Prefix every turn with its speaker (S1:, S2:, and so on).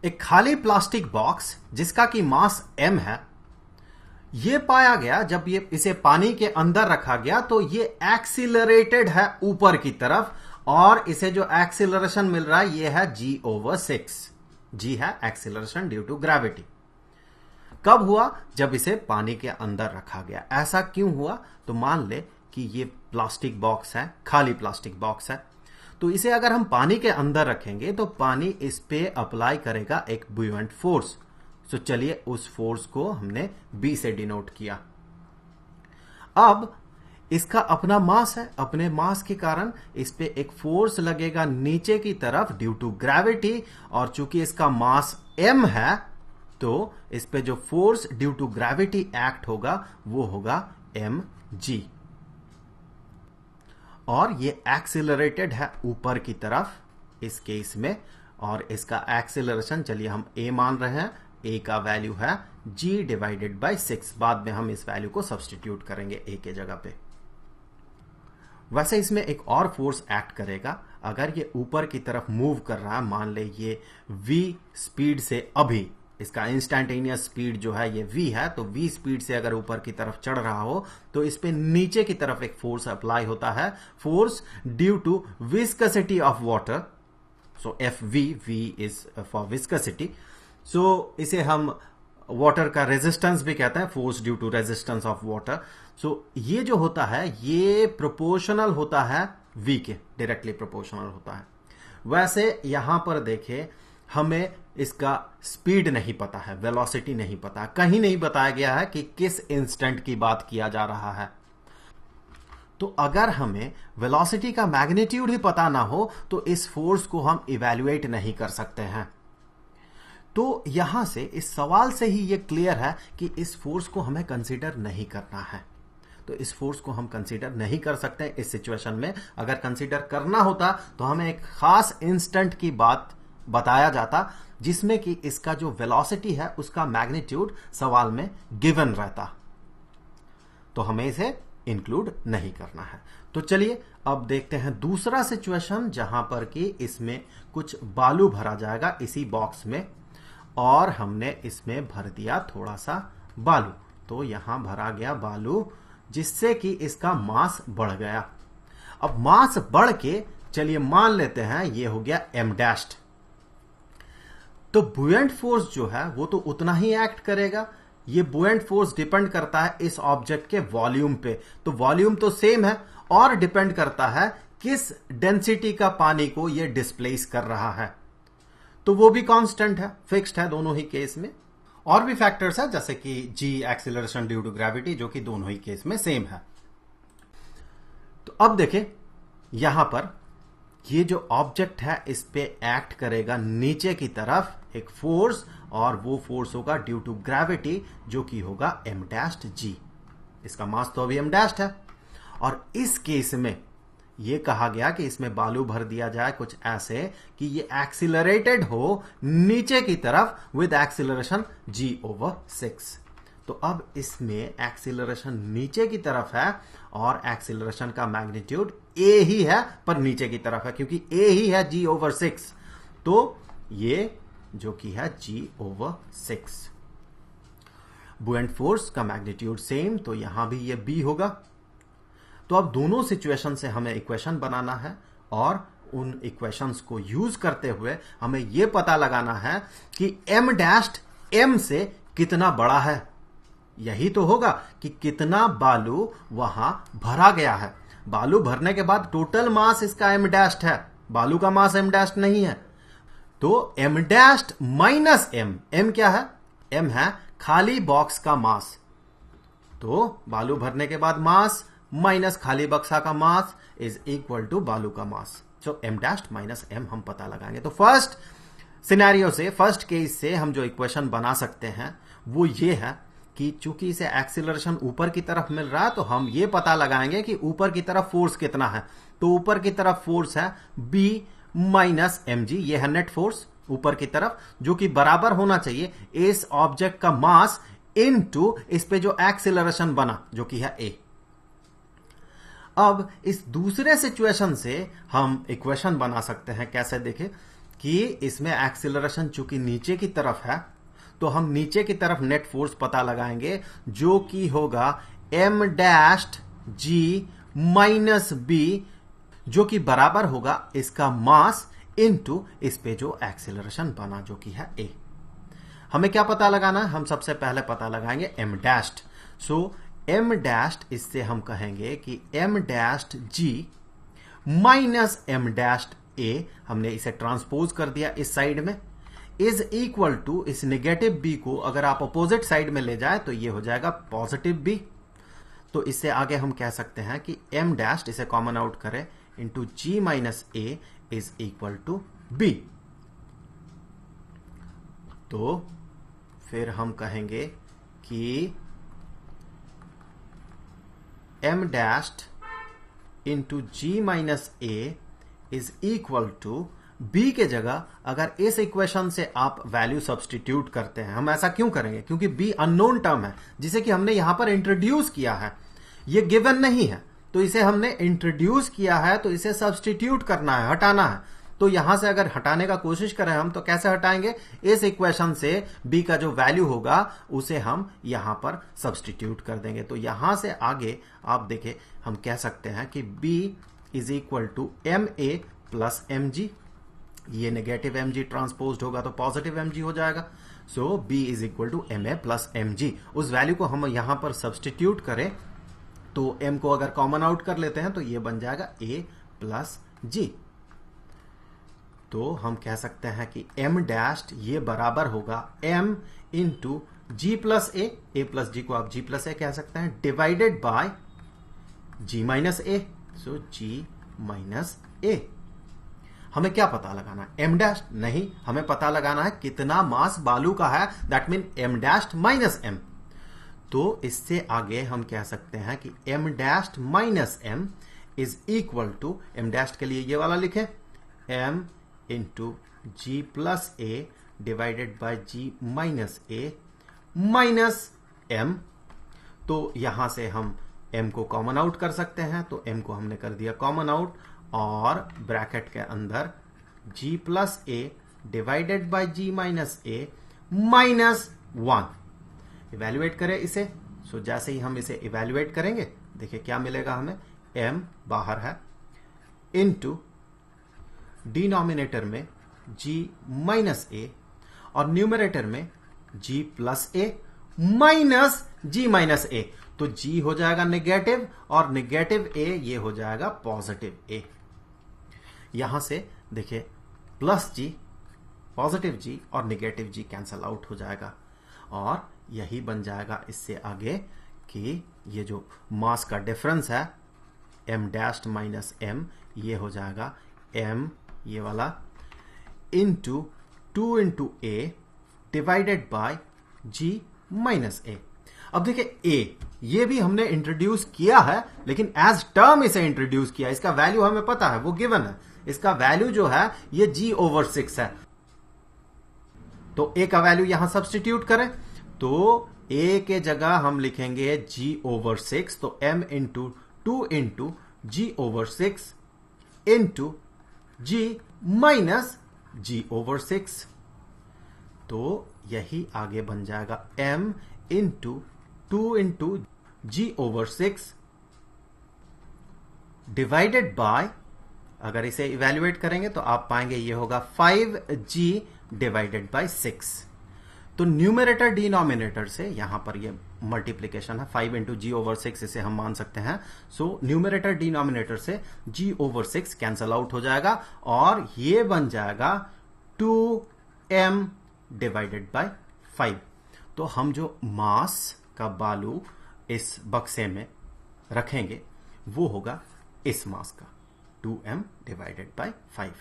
S1: एक खाली plastic box जिसका कि मास m है, यह पाया गया जब ये इसे पानी के अंदर रखा गया तो ये एक्सीलरेटेड है ऊपर की तरफ, और इसे जो एक्सीलरेशन मिल रहा है ये है g/6। g है एक्सीलरेशन ड्यू टू ग्रेविटी। कब हुआ? जब इसे पानी के अंदर रखा गया। ऐसा क्यों हुआ? तो मान ले कि ये प्लास्टिक बॉक्स है, खाली प्लास्टिक बॉक्स है, तो इसे अगर हम पानी के अंदर रखेंगे तो पानी इस पे अप्लाई करेगा एक बुयंट फोर्स। तो चलिए उस फोर्स को हमने B से डिनोट किया। अब इसका अपना मास है, अपने मास के कारण इस पे एक फोर्स लगेगा नीचे की तरफ ड्यू टू ग्रेविटी, और चूंकि इसका मास m है तो इस पे जो force due to gravity act होगा वो होगा mg, और ये एक्सीलरेटेड है ऊपर की तरफ इस केस में, और इसका एक्सीलरेशन चलिए हम a मान रहे हैं। a का वैल्यू है g/6। बाद में हम इस वैल्यू को सब्स्टिट्यूट करेंगे a के जगह पे। वैसे इसमें एक और फोर्स एक्ट करेगा। अगर ये ऊपर की तरफ मूव कर रहा है, मान ले ये v स्पीड से, अभी इसका इंस्टैंटेनियस स्पीड जो है ये v है, तो v स्पीड से अगर ऊपर की तरफ चढ़ रहा हो तो इस पे नीचे की तरफ एक फोर्स अप्लाई होता है, force due to viscosity of water. So Fv, v is for viscosity. So इसे हम वाटर का रेजिस्टेंस भी कहते हैं, force due to resistance of water. So ये जो होता है ये प्रोपोर्शनल होता है v के, डायरेक्टली प्रोपोर्शनल होता है। वैसे यहां पर देखें, हमें इसका स्पीड नहीं पता है, वेलोसिटी नहीं पता, कहीं नहीं बताया गया है कि किस इंस्टेंट की बात किया जा रहा है। तो अगर हमें वेलोसिटी का मैग्नीट्यूड ही पता ना हो तो इस फोर्स को हम इवैल्यूएट नहीं कर सकते हैं। तो यहां से इस सवाल से ही यह क्लियर है कि इस फोर्स को हमें कंसीडर नहीं करना है। तो इस फोर्स को हम कंसीडर नहीं कर सकते इस सिचुएशन में। अगर कंसीडर करना होता तो हमें एक खास इंस्टेंट की बात बताया जाता जिसमें कि इसका जो वेलोसिटी है उसका मैग्नीट्यूड सवाल में गिवन रहता, तो हमें इसे इंक्लूड नहीं करना है। तो चलिए अब देखते हैं दूसरा सिचुएशन जहां पर कि इसमें कुछ बालू भरा जाएगा इसी बॉक्स में, और हमने इसमें भर दिया थोड़ा सा बालू। तो यहां भरा गया बालू जिससे कि इसका मास बढ़ गया। अब मास बढ़ के चलिए मान लेते हैं ये हो गया m'। तो बुयंट फोर्स जो है वो तो उतना ही एक्ट करेगा। ये बुयंट फोर्स डिपेंड करता है इस ऑब्जेक्ट के वॉल्यूम पे, तो वॉल्यूम तो सेम है, और डिपेंड करता है किस डेंसिटी का पानी को ये डिस्प्लेस कर रहा है, तो वो भी कांस्टेंट है, फिक्स्ड है दोनों ही केस में। और भी फैक्टर्स है जैसे कि g acceleration due to gravity, जो कि दोनों ही केस में सेम है। तो अब देखें यहां पर ये जो ऑब्जेक्ट है इस पे एक्ट करेगा नीचे की तरफ एक फोर्स, और वो फोर्स होगा ड्यू टू ग्रेविटी जो कि होगा m'(g). इसका मास तो अभी m' है, और इस केस में ये कहा गया कि इसमें बालू भर दिया जाए कुछ ऐसे कि ये एक्सीलरेटेड हो नीचे की तरफ विद एक्सीलरेशन g/6। तो अब इसमें एक्सीलरेशन नीचे की तरफ है, और एक्सीलरेशन का मैग्नीट्यूड a ही है पर नीचे की तरफ है, क्योंकि a ही है g/6। तो ये जो कि है g/6। बुयंट फोर्स का मैग्नीट्यूड सेम, तो यहां भी ये b होगा। तो अब दोनों सिचुएशन से हमें इक्वेशन बनाना है, और उन इक्वेशंस को यूज करते हुए हमें यह पता लगाना है कि m' से कितना बड़ा है। यही तो होगा कि कितना बालू वहां भरा गया है। बालू भरने के बाद टोटल मास इसका m' है, बालू का मास m' नहीं है। तो m' माइनस m क्या है? m है खाली बॉक्स का मास। तो बालू भरने के बाद मास माइनस खाली बक्सा का मास इज इक्वल टू बालू का मास। सो m' माइनस m हम पता लगाएंगे। तो फर्स्ट सिनेरियो से, फर्स्ट केस से हम जो इक्वेशन बना सकते हैं वो ये है कि चूंकि इसे एक्सीलरेशन ऊपर की तरफ मिल रहा है, तो हम ये पता लगाएंगे कि ऊपर की तरफ फोर्स कितना है। तो ऊपर की तरफ फोर्स है b माइनस mg, ये है नेट फोर्स ऊपर की तरफ, जो कि बराबर होना चाहिए इस ऑब्जेक्ट का मास इनटू इस पे जो एक्सीलरेशन बना जो कि है a। अब इस दूसरे सिचुएशन से हम इक्वेशन बना सकते हैं, कैसे देखें कि इसमें एक्सीलरेशन चूंकि नीचे की तरफ है, तो हम नीचे की तरफ नेट फोर्स पता लगाएंगे, जो कि होगा m dashed g minus b, जो कि बराबर होगा इसका मास इनटू इस पे जो एक्सीलरेशन बना, जो कि है a। हमें क्या पता लगाना है? हम सबसे पहले पता लगाएंगे m डैश्ड। सो m डैश्ड, इससे हम कहेंगे कि m dashed g minus m dashed a, हमने इसे ट्रांसपोज कर दिया इस साइड में, इज इक्वल टू इस नेगेटिव b को अगर आप अपोजिट साइड में ले जाए तो ये हो जाएगा पॉजिटिव b। तो इससे आगे हम कह सकते हैं कि m डैश्ड, इसे कॉमन आउट करें, into g minus a is equal to b। तो फिर हम कहेंगे कि m dashed into g minus a is equal to b के जगह अगर इस इक्वेशन से आप वैल्यू सब्सटीट्यूट करते हैं, हम ऐसा क्यों करेंगे? क्योंकि b अननोन टर्म है जिसे कि हमने यहां पर इंट्रोड्यूस किया है, ये गिवन नहीं है, तो इसे हमने इंट्रोड्यूस किया है, तो इसे सब्सटीट्यूट करना है, हटाना है। तो यहां से अगर हटाने का कोशिश करें हम, तो कैसे हटाएंगे? इस इक्वेशन से b का जो वैल्यू होगा उसे हम यहां पर सब्सटीट्यूट कर देंगे। तो यहां से आगे आप देखें, हम कह सकते हैं कि b is equal to M A plus M G. ये नेगेटिव एम जी ट्रांसपोज होगा तो पॉजिटिव एम जी हो जाएगा। So b is equal to M A plus M G. उस वैल्यू को हम यहां पर सब्सटीट्यूट करें तो m को अगर कॉमन आउट कर लेते हैं तो ये बन जाएगा a प्लस जी। तो हम कह सकते हैं कि m डैश्ड ये बराबर होगा m into G plus A plus G को आप g प्लस ए कह सकते हैं, divided by g minus A. So g minus A. हमें क्या पता लगाना है? m डैश्ड नहीं, हमें पता लगाना है कितना मास बालू का है, that mean m dashed minus m। तो इससे आगे हम कह सकते हैं कि m dashed minus m is equal to, m dashed के लिए ये वाला लिखें, m into G plus A divided by G minus A minus m। तो यहां से हम m को कॉमन आउट कर सकते हैं, तो m को हमने कर दिया कॉमन आउट, और ब्रैकेट के अंदर g plus A divided by G minus A minus 1। Evaluate करें इसे। सो जैसे ही हम इसे इवेल्युएट करेंगे, देखिए क्या मिलेगा हमें, m बाहर है, इनटू डिनोमिनेटर में g माइनस ए और न्यूमरेटर में g प्लस ए माइनस g माइनस ए। तो g हो जाएगा नेगेटिव और नेगेटिव a ये हो जाएगा पॉजिटिव a। यहां से देखिए प्लस g, पॉजिटिव g और नेगेटिव g कैंसल आउट हो जाएगा, और यही बन जाएगा इससे आगे कि ये जो मास का डिफरेंस है m डैश्ड माइनस m, ये हो जाएगा m ये वाला into 2 into A divided by g minus A. अब देखिए a ये भी हमने इंट्रोड्यूस किया है, लेकिन एज टर्म इसे इंट्रोड्यूस किया, इसका वैल्यू हमें पता है, वो गिवन है। इसका वैल्यू जो है ये g ओवर 6 है। तो a का वैल्यू यहां सब्सटीट्यूट करें, तो a के जगह हम लिखेंगे g ओवर 6, तो m into 2 into G over 6 into g minus g over 6। तो यही आगे बन जाएगा m into 2 into G over 6 divided by, अगर इसे इवेल्युएट करेंगे तो आप पाएंगे ये होगा 5g डिवाइडेड बाय 6। तो न्यूमरेटर डिनोमिनेटर से, यहां पर ये मल्टीप्लीकेशन है, 5 इंटू जी ओवर 6 इसे हम मान सकते हैं। सो न्यूमरेटर डिनोमिनेटर से g ओवर 6 कैंसल आउट हो जाएगा, और ये बन जाएगा 2m डिवाइडेड बाय 5। तो हम जो मास का बालू इस बक्से में रखेंगे वो होगा इस मास का 2m डिवाइडेड बाय 5।